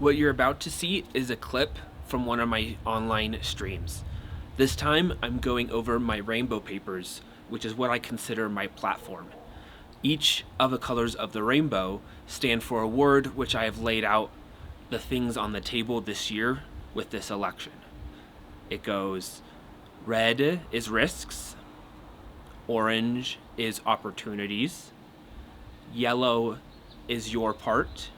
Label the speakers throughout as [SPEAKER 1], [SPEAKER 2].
[SPEAKER 1] What you're about to see is a clip from one of my online streams. This time, I'm going over my rainbow papers, which is what I consider my platform. Each of the colors of the rainbow stand for a word which I have laid out the things on the table this year with this election. It goes red is risks, orange is opportunities, yellow is your part,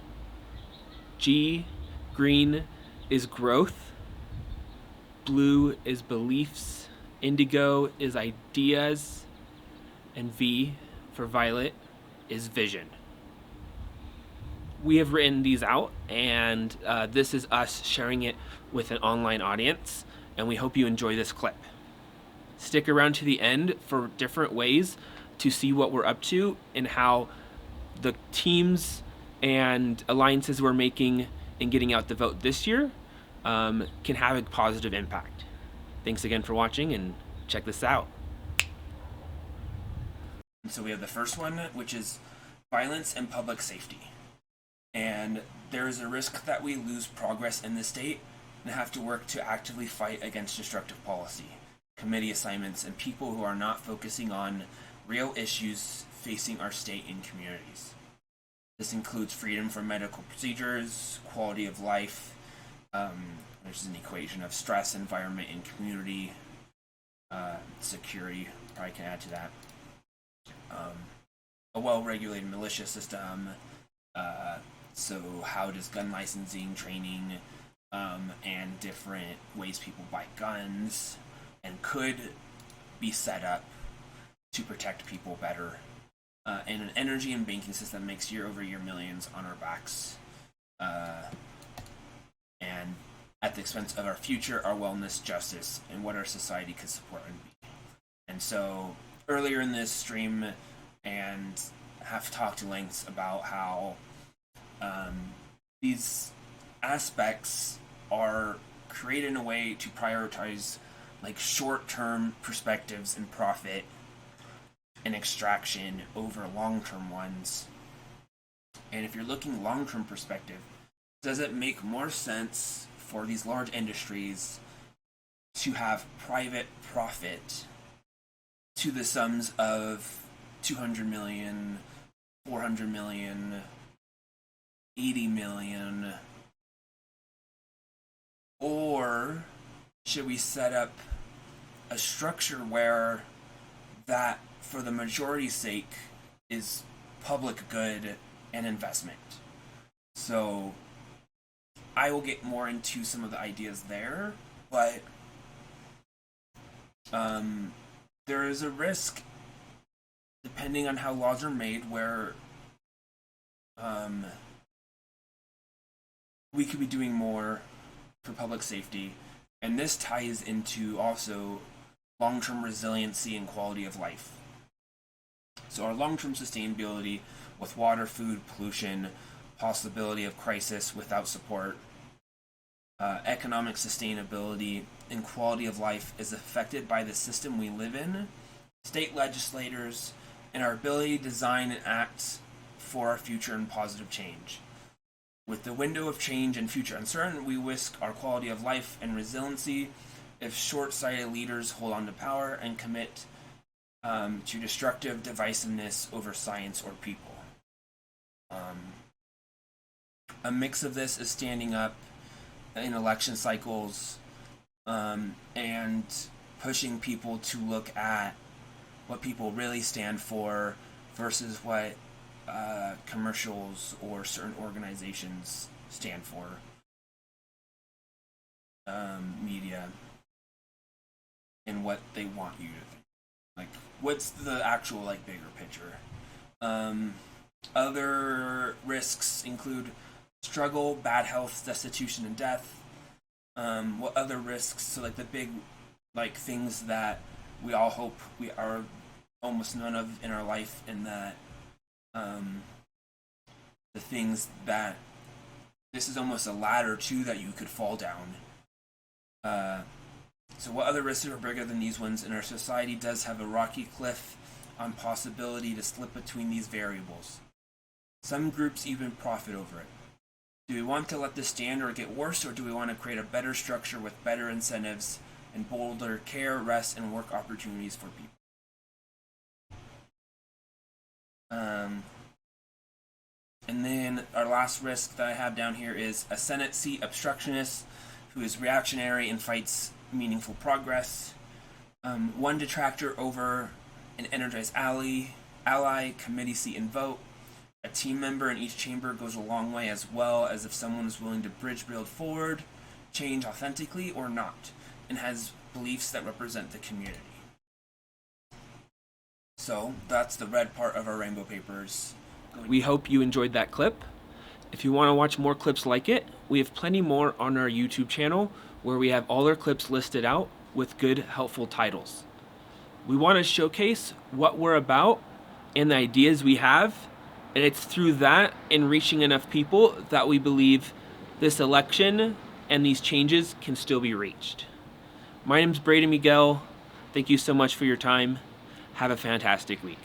[SPEAKER 1] green is growth, blue is beliefs, indigo is ideas, and V for violet is vision. We have written these out, and this is us sharing it with an online audience, and we hope you enjoy this clip. Stick around to the end for different ways to see what we're up to and how the teams and alliances we're making in getting out the vote this year can have a positive impact. Thanks again for watching, and check this out. So we have the first one, which is violence and public safety. And there is a risk that we lose progress in the state and have to work to actively fight against destructive policy, committee assignments, and people who are not focusing on real issues facing our state and communities. This includes freedom from medical procedures, quality of life, there's an equation of stress, environment, and community, security, probably can add to that. A well-regulated militia system, so how does gun licensing, training, and different ways people buy guns and could be set up to protect people better, and an energy and banking system that makes year-over-year millions on our backs, and at the expense of our future, our wellness, justice, and what our society could support and be. And so earlier in this stream, and have talked to lengths about how these aspects are created in a way to prioritize like short-term perspectives and profit and extraction over long-term ones. And if you're looking long-term perspective, does it make more sense for these large industries to have private profit to the sums of 200 million, 400 million, 80 million, or should we set up a structure where that, for the majority's sake, is public good and investment? So I will get more into some of the ideas there, but there is a risk, depending on how laws are made, where we could be doing more for public safety, and this ties into also long-term resiliency and quality of life. So our long-term sustainability with water, food, pollution, possibility of crisis without support, economic sustainability, and quality of life is affected by the system we live in, state legislators, and our ability to design and act for our future and positive change. With the window of change and future uncertain, we risk our quality of life and resiliency if short-sighted leaders hold on to power and commit to destructive divisiveness over science or people. A mix of this is standing up in election cycles and pushing people to look at what people really stand for versus what commercials or certain organizations stand for. Media and what they want you to think. Like, what's the actual like bigger picture? Other risks include struggle, bad health, destitution, and death. What other risks? So like the big like things that we all hope we are almost none of in our life, and that the things that this is almost a ladder too that you could fall down. So what other risks are bigger than these ones? And our society does have a rocky cliff on possibility to slip between these variables. Some groups even profit over it. Do we want to let this stand or get worse, or do we want to create a better structure with better incentives and bolder care, rest, and work opportunities for people? And then our last risk that I have down here is a Senate seat obstructionist who is reactionary and fights meaningful progress. One detractor over an energized ally, committee seat and vote. A team member in each chamber goes a long way, as well as if someone is willing to build forward, change authentically or not, and has beliefs that represent the community. So that's the red part of our rainbow papers. We hope you enjoyed that clip. If you want to watch more clips like it, we have plenty more on our YouTube channel where we have all our clips listed out with good, helpful titles. We want to showcase what we're about and the ideas we have, and it's through that and reaching enough people that we believe this election and these changes can still be reached. My name's Braden Miguel. Thank you so much for your time. Have a fantastic week.